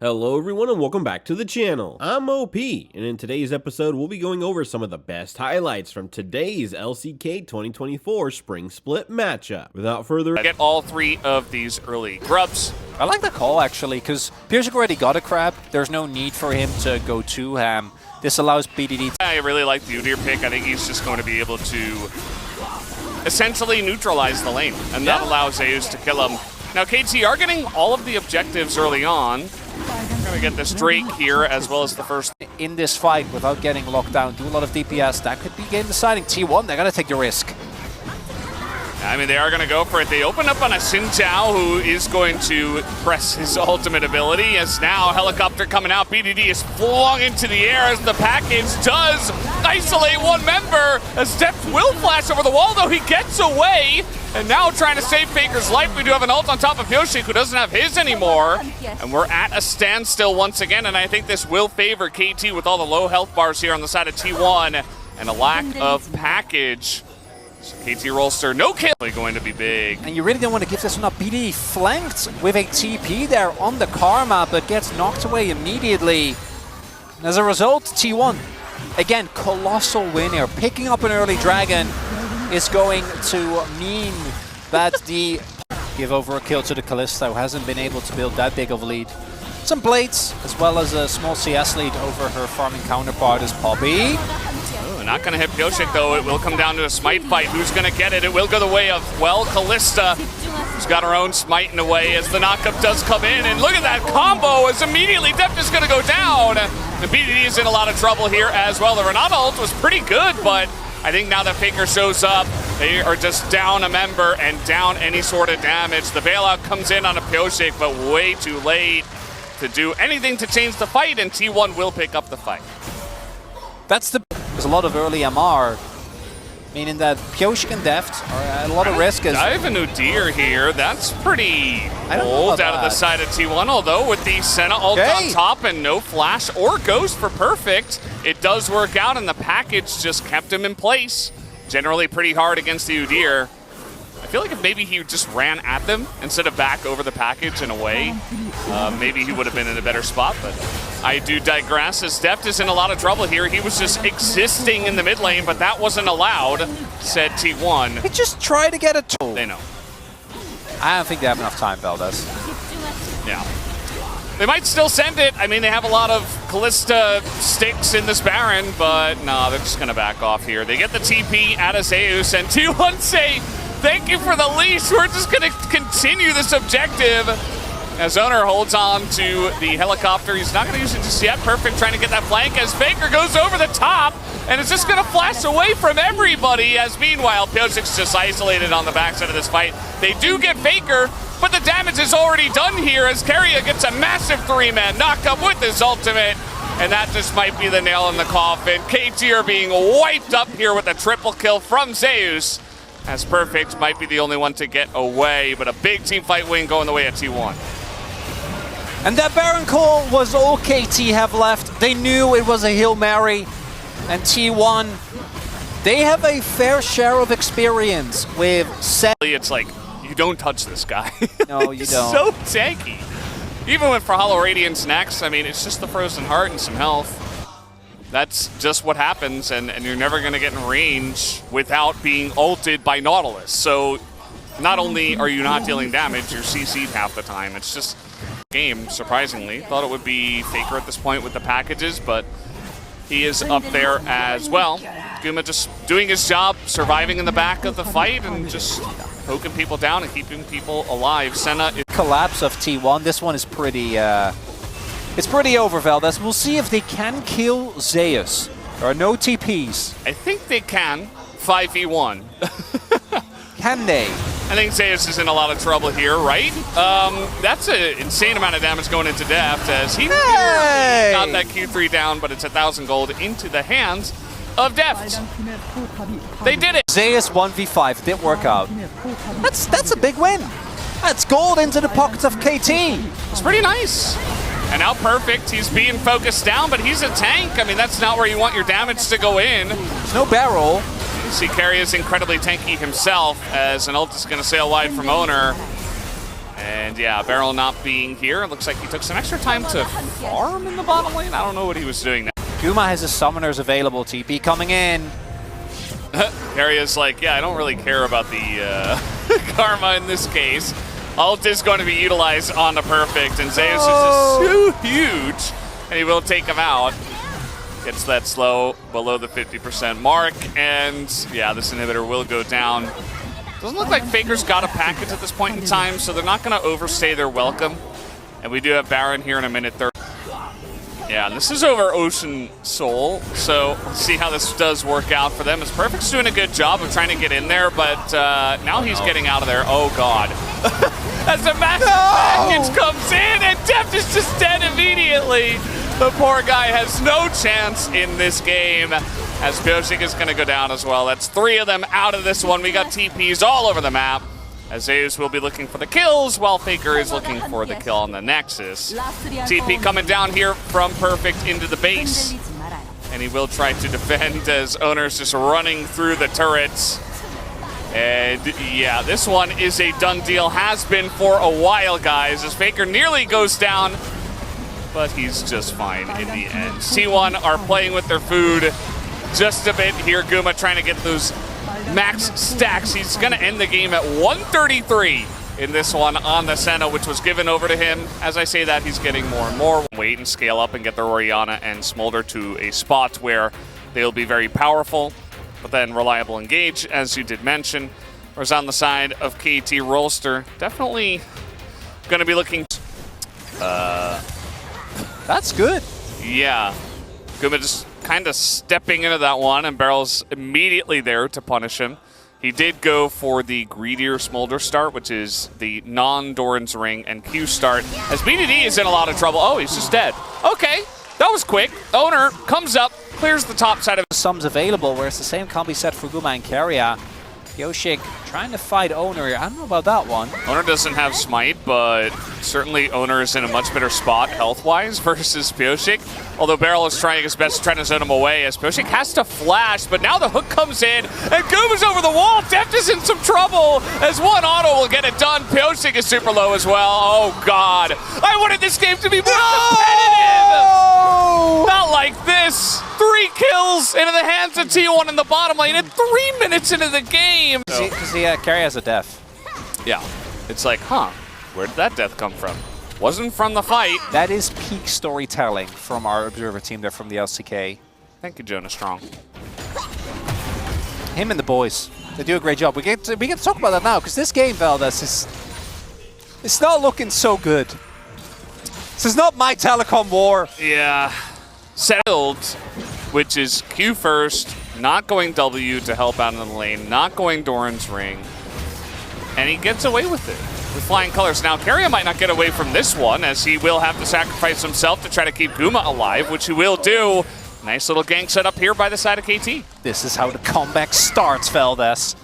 Hello everyone and welcome back to the channel. I'm OP, and in today's episode we'll be going over some of the best highlights from today's LCK 2024 Spring Split matchup. Without further ado, get all three of these early grubs. I like the call actually, because Piercing already got a crab. There's no need for him to go too ham. This allows BDD. I really like the Udyr pick. I think he's just going to be able to essentially neutralize the lane, and that allows Zeus to kill him. Now KT are getting all of the objectives early on. I'm going to get this Drake here as well as the first. In this fight without getting locked down, do a lot of DPS. That could be game deciding. T1, they're going to take the risk. I mean, they are going to go for it. They open up on a Xin Zhao, who is going to press his ultimate ability, as now helicopter coming out. BDD is flung into the air as the package does isolate one member. As Depth will flash over the wall, though he gets away. And now trying to save Faker's life. We do have an ult on top of Yoshik, who doesn't have his anymore. And we're at a standstill once again, and I think this will favor KT with all the low health bars here on the side of T1 and a lack of package. So KT Rolster, no kill, going to be big. And you really don't want to give this one up. BD flanked with a TP there on the Karma, but gets knocked away immediately. And as a result, T1, again, colossal win here. Picking up an early dragon is going to mean that the give over a kill to the Kalista, who hasn't been able to build that big of a lead. Some blades, as well as a small CS lead over her farming counterpart is Poppy. Not going to hit Yoshik, though. It will come down to a smite fight. Who's going to get it? It will go the way of, well, Kalista, who's got her own smite in a way as the knockup does come in. And look at that combo as immediately Deft is going to go down. The BDD is in a lot of trouble here as well. The Renata ult was pretty good, but I think now that Faker shows up, they are just down a member and down any sort of damage. The bailout comes in on a Yoshik, but way too late to do anything to change the fight, and T1 will pick up the fight. There's a lot of early MR, meaning that Yoshik and Deft are at a lot of risk. Dive into Udyr here, that's pretty bold out of the side of T1, although with the Senna ult on top and no flash or ghost for perfect, it does work out, and the package just kept him in place. Generally pretty hard against the Udyr. I feel like if maybe he just ran at them instead of back over the package in a way, maybe he would have been in a better spot, but I do digress, as Deft is in a lot of trouble here. He was just existing in the mid lane, but that wasn't allowed, said T1. He just tried to get a tool. They know. I don't think they have enough time, Valdez. Yeah. They might still send it. I mean, they have a lot of Kalista sticks in this Baron, but no, they're just going to back off here. They get the TP out of Zeus, and T1 say, thank you for the leash. We're just going to continue this objective. As Owner holds on to the helicopter. He's not going to use it just yet. Perfect trying to get that flank as Faker goes over the top and is just going to flash away from everybody, as meanwhile Yoshik's just isolated on the backside of this fight. They do get Faker, but the damage is already done here as Keria gets a massive three-man knockup with his ultimate, and that just might be the nail in the coffin. KT are being wiped up here with a triple kill from Zeus, as Perfect might be the only one to get away, but a big team fight win going the way of T1. And that Baron call was all KT have left. They knew it was a Hail Mary. And T1, they have a fair share of experience with set. It's like, you don't touch this guy. No, you don't. So tanky. Even with for Hollow Radiance next, I mean, it's just the Frozen Heart and some health. That's just what happens, and you're never going to get in range without being ulted by Nautilus. So not only are you not dealing damage, you're CC'd half the time. It's just game, surprisingly. Thought it would be Faker at this point with the packages, but he is up there as well. Guma just doing his job, surviving in the back of the fight and just poking people down and keeping people alive. Senna is collapse of T1. This one is pretty it's pretty over, Valdez. We'll see if they can kill Zeus. There are no TPs. I think they can. 5v1. Can they? I think Zeus is in a lot of trouble here, right? That's an insane amount of damage going into Deft as he got that Q3 down, but it's 1,000 gold into the hands of Deft. They did it. Zeus 1v5 did work out. That's a big win. That's gold into the pockets of KT. It's pretty nice. And now Perfect, he's being focused down, but he's a tank. I mean, that's not where you want your damage to go in. There's no barrel. You see Keria is incredibly tanky himself as an ult is going to sail wide from Owner. And yeah, Barrel not being here. It looks like he took some extra time to farm in the bottom lane. I don't know what he was doing now. Guma has his summoners available. TP coming in. Karria's like, yeah, I don't really care about the karma in this case. Ult is going to be utilized on the Perfect, and Zeus is just so huge, and he will take him out. Gets that slow below the 50% mark, and yeah, this inhibitor will go down. Doesn't look like Faker's got a package at this point in time, so they're not going to overstay their welcome. And we do have Baron here in a minute 30. Yeah, and this is over Ocean Soul, so let's see how this does work out for them. As Perfect's doing a good job of trying to get in there, but now he's getting out of there. Oh, God. As the massive package comes in, and Deft is just dead immediately. The poor guy has no chance in this game, as Pyosik is going to go down as well. That's 3 of them out of this one. We got TPs all over the map. As Zeus will be looking for the kills, while Faker is looking for the kill on the Nexus. TP coming down here from Perfect into the base. And he will try to defend as Owner's just running through the turrets. And yeah, this one is a done deal. Has been for a while, guys, as Faker nearly goes down. But he's just fine in the end. T1 are playing with their food just a bit here. Guma trying to get those max stacks. He's going to end the game at 133 in this one on the Senna, which was given over to him. As I say that, he's getting more and more. Wait and scale up and get the Orianna and Smolder to a spot where they'll be very powerful, but then reliable engage, as you did mention. Whereas on the side of KT Rolster, definitely going to be looking... That's good. Yeah. Guma just kind of stepping into that one, and Barrel's immediately there to punish him. He did go for the greedier Smolder start, which is the non-Doran's Ring and Q start, as BDD is in a lot of trouble. Oh, he's just dead. Okay, that was quick. Owner comes up, clears the top side of Sums available, whereas the same can't be said for Guma and Karria. Pyosik trying to fight Owner here. I don't know about that one. Owner doesn't have Smite, but certainly Owner is in a much better spot health-wise versus Pyosik. Although Barrel is trying his best to try to zone him away, as Pyosik has to flash, but now the hook comes in, and Guma's over the wall. Deft is in some trouble, as one auto will get it done. Pyosik is super low as well. Oh, God. I wanted this game to be more competitive! Not like this. 3 kills into the hands of T1 in the bottom lane, and 3 minutes into the game. Because Karria has a death. Yeah. It's like, huh, where did that death come from? Wasn't from the fight. That is peak storytelling from our observer team there from the LCK. Thank you, Jonas Strong. Him and the boys, they do a great job. We get to talk about that now, because this game, Valdez, it's not looking so good. This is not my telecom war. Yeah. Settled, which is Q first, not going W to help out in the lane, not going Doran's Ring, and he gets away with it with flying colors. Now, Karria might not get away from this one, as he will have to sacrifice himself to try to keep Guma alive, which he will do. Nice little gank set up here by the side of KT. This is how the comeback starts, Valdez.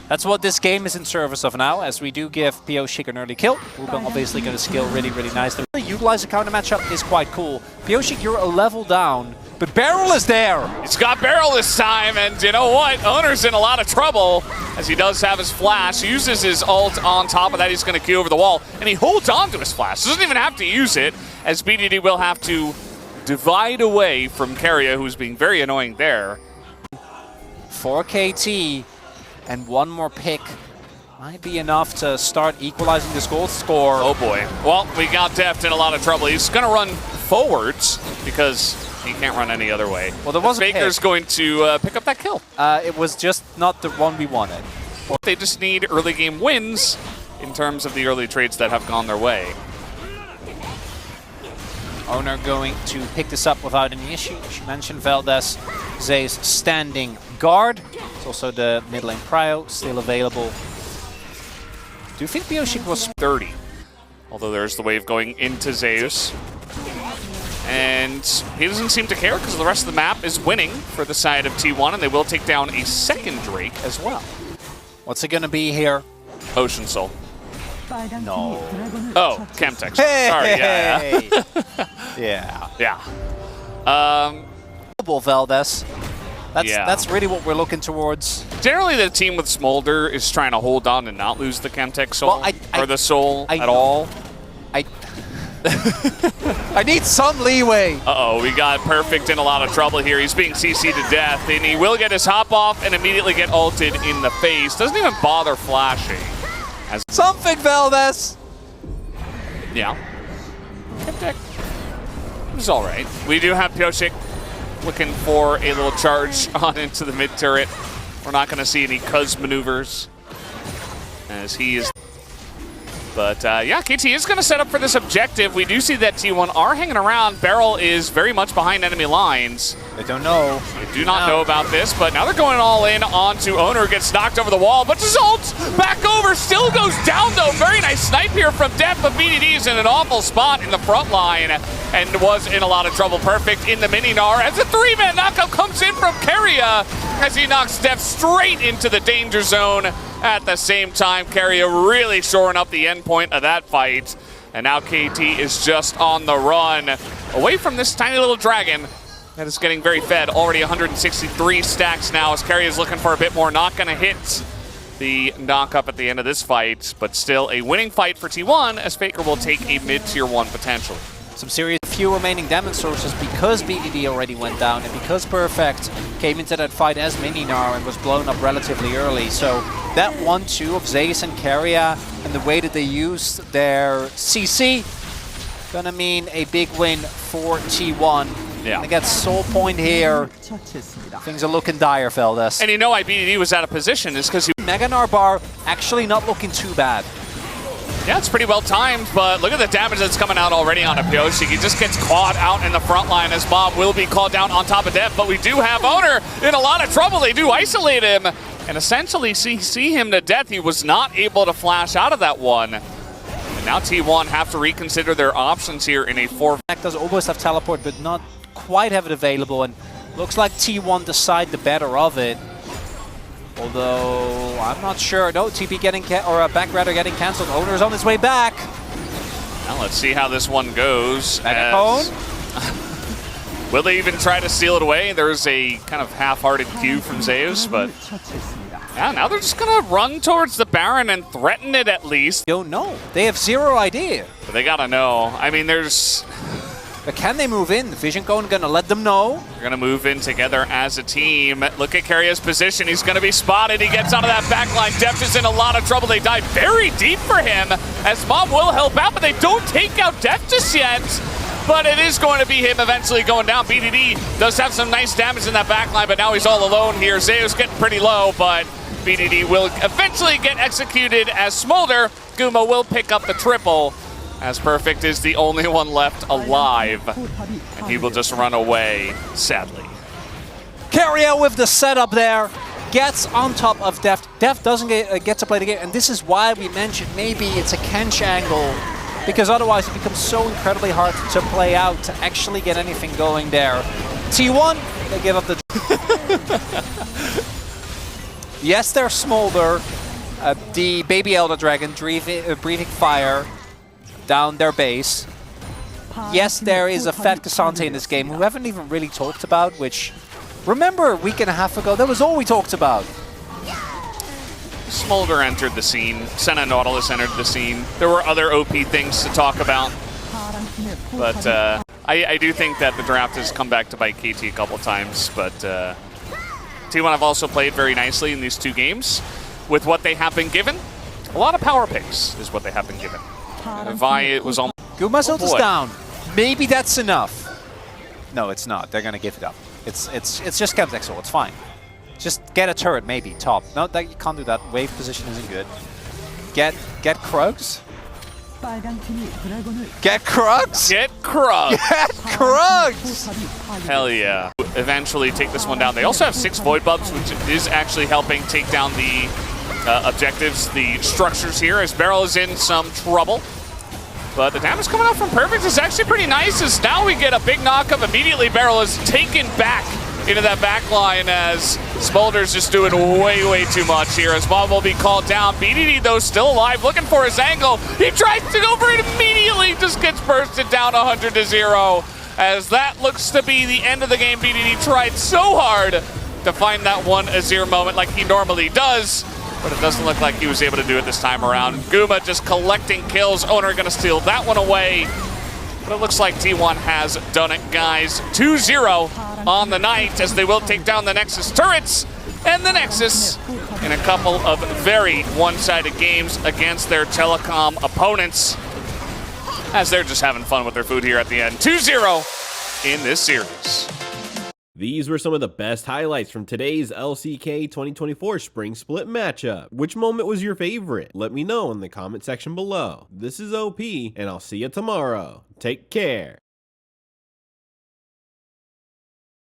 That's what this game is in service of now, as we do give Pyosik an early kill. Wukong obviously going to skill really, really nicely. Utilize the counter matchup is quite cool. Pyosik, you're a level down, but Barrel is there. He's got Barrel this time, and you know what? Owner's in a lot of trouble, as he does have his flash. He uses his ult. On top of that, he's going to Q over the wall, and he holds on to his flash. Doesn't even have to use it, as BDD will have to divide away from Karria, who's being very annoying there. For KT, and one more pick might be enough to start equalizing this goal score. Oh boy. Well, we got Deft in a lot of trouble. He's going to run forwards because he can't run any other way. Well, there was Faker's going to pick up that kill. It was just not the one we wanted. They just need early game wins in terms of the early trades that have gone their way. Owner going to pick this up without any issue. She mentioned Valdez. Zay's standing guard. It's also the mid lane prio still available. Do you think Pyosik was 30? Although there's the wave going into Zeus. And he doesn't seem to care because the rest of the map is winning for the side of T1, and they will take down a second Drake as well. What's it going to be here? Ocean Soul. No. Oh, Chemtex. Hey! Sorry, yeah. Yeah. Valdez. Yeah. That's really what we're looking towards. Generally, the team with Smolder is trying to hold on and not lose the Chemtech Soul, Well, or the Soul I at know. all. I need some leeway. Uh-oh, we got Perfect in a lot of trouble here. He's being CC'd to death, and he will get his hop off and immediately get ulted in the face. Doesn't even bother flashing. Something, Valdez. Yeah. Chemtech was all right. We do have Pyosik looking for a little charge on into the mid turret. We're not going to see any Cuz maneuvers as he is. But yeah, KT is going to set up for this objective. We do see that T1 are hanging around. Barrel is very much behind enemy lines. They don't know. They do not know about this, but now they're going all in onto Owner, gets knocked over the wall, but his ult back over, still goes down though. Very nice snipe here from Def, but BDD is in an awful spot in the front line and was in a lot of trouble. Perfect in the mini-gnar as a 3-man knockup comes in from Keria as he knocks Def straight into the danger zone. At the same time, Keria really shoring up the end point of that fight. And now KT is just on the run away from this tiny little dragon that is getting very fed. Already 163 stacks now as Keria is looking for a bit more. Not going to hit the knock-up at the end of this fight, but still a winning fight for T1 as Faker will take a mid-tier 1 potentially. Some serious few remaining damage sources because BDD already went down and because Perfect came into that fight as mini-gnar and was blown up relatively early. So that 1-2 of Zeus and Keria and the way that they used their CC gonna mean a big win for T1. Yeah. They get soul point here. Things are looking dire, Feldes. And you know why BDD was out of position is because he... Mega Gnar bar actually not looking too bad. Yeah, it's pretty well timed, but look at the damage that's coming out already on a Pyosik. He just gets caught out in the front line as Bob will be called down on top of Def, but we do have Owner in a lot of trouble. They do isolate him and essentially see him to death. He was not able to flash out of that one. And now T1 have to reconsider their options here in a 4. Does almost have teleport, but not quite have it available, and looks like T1 decide the better of it. Although, I'm not sure. No, TP getting, or back rather getting cancelled. Owner's on his way back. Now let's see how this one goes. Megacone? Will they even try to steal it away? There's a kind of half-hearted cue from Zeus, but yeah, now they're just gonna run towards the Baron and threaten it at least. Don't know. They have zero idea. But they gotta know. I mean, there's... But can they move in? Vision Cone gonna let them know. They're gonna move in together as a team. Look at Keria's position. He's gonna be spotted. He gets onto that backline. Def is in a lot of trouble. They dive very deep for him as Mob will help out, but they don't take out Def just yet. But it is going to be him eventually going down. BDD does have some nice damage in that backline, but now he's all alone here. Zeus getting pretty low, but BDD will eventually get executed as Smolder. Guma will pick up the triple, as Perfect is the only one left alive, and he will just run away, sadly. Keria with the setup there, gets on top of Def. Def doesn't get to play the game, and this is why we mentioned maybe it's a Kench angle, because otherwise it becomes so incredibly hard to play out, to actually get anything going there. T1, they give up the... Yes, they're Smolder, the baby Elder Dragon breathing fire down their base. Yes, there is a Fat Cassante in this game who we haven't even really talked about, which, remember a week and a half ago, that was all we talked about. Smolder entered the scene. Senna Nautilus entered the scene. There were other OP things to talk about. But I do think that the draft has come back to bite KT a couple times. But T1 have also played very nicely in these 2 games with what they have been given. A lot of power picks is what they have been given. Vi was on. Guma's ult is down. Maybe that's enough. No, it's not. They're gonna give it up. It's just Chemtech Soul. It's fine. Just get a turret, maybe top. No, that you can't do that. Wave position isn't good. Get Krugs. Get Krugs. Get Krugs. Get Krugs. Hell yeah. Eventually take this one down. They also have 6 Void Buffs, which is actually helping take down the objectives, the structures here, as Barrel is in some trouble. But the damage coming out from Perfect is actually pretty nice, as now we get a big knockup. Immediately Barrel is taken back into that back line as Smolder's just doing way too much here, as Bob will be called down. BDD, though, still alive, looking for his angle. He tries to go for it immediately, just gets bursted down 100-0. As that looks to be the end of the game. BDD tried so hard to find that 1-0 moment like he normally does, but it doesn't look like he was able to do it this time around. Guma just collecting kills. Owner going to steal that one away, but it looks like T1 has done it, guys. 2-0 on the night as they will take down the Nexus turrets, and the Nexus in a couple of very one-sided games against their telecom opponents, as they're just having fun with their food here at the end. 2-0 in this series. These were some of the best highlights from today's LCK 2024 Spring Split matchup. Which moment was your favorite? Let me know in the comment section below. This is OP, and I'll see you tomorrow. Take care.